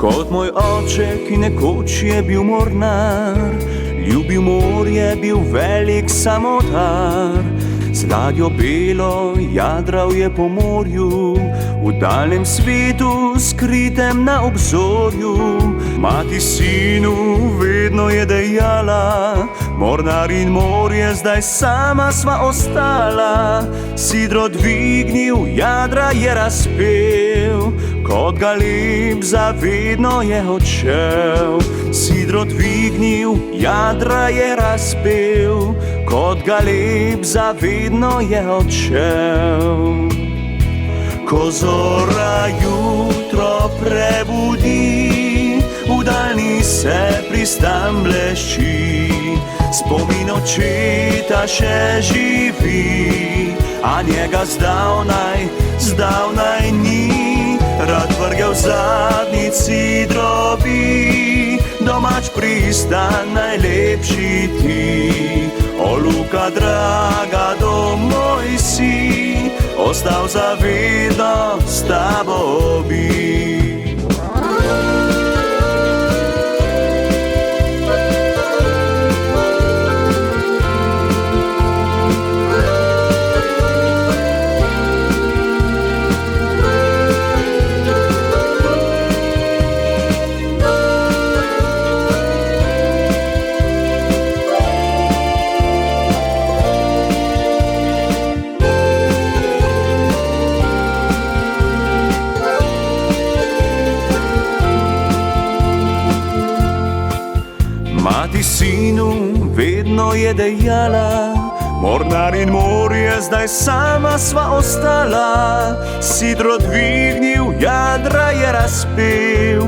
Kot moj oče, ki nekoč je bil mornar, ljubil morje, bil velik samotar. Z ladjo belo jadral je po morju, v daljnem svetu, skritem na obzorju. Mati sinu vedno je dejala, mornar in morje, zdaj sama sva ostala. Sidro dvignil, jadra je razpel, kot galeb zavedno je odšel. Sidro dvignil, jadra je razpel, kot galeb zavedno je odšel. Ko zora jutro prebudi, v daljni se pristan blešči. Spomin očeta še živi, a njega zdavnaj ni. Rad vrgel v zadnjici drobi, domač pristan najlepši ti. O Luka draga, domoj si, ostal zavedno s tabo bi. Mati sinu vedno je dejala, mornar in morje, zdaj sama sva ostala. Sidro dvignil, jadra je razpel,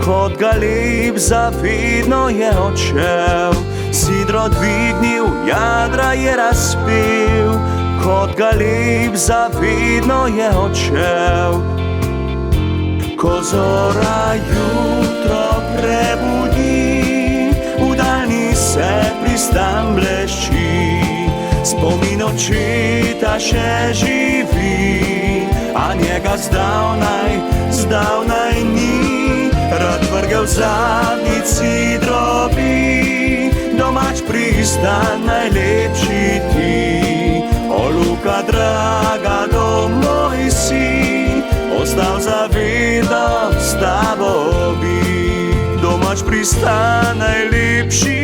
kot galeb zavedno je odšel. Sidro dvignil, jadra je razpel, kot galeb zavedno je odšel. Ko zora jutro prebudi, se pristan blešči. Spomin očeta še živi, a njega zdavnaj ni. Rad vrgel v zadnjici drobi, domač pristan najlepši ti. O Luka draga, domoj si, ostal zavedno s tabo bi. Domač pristan najlepši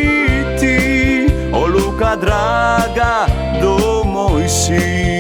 ti, o Luka draga, domoj si.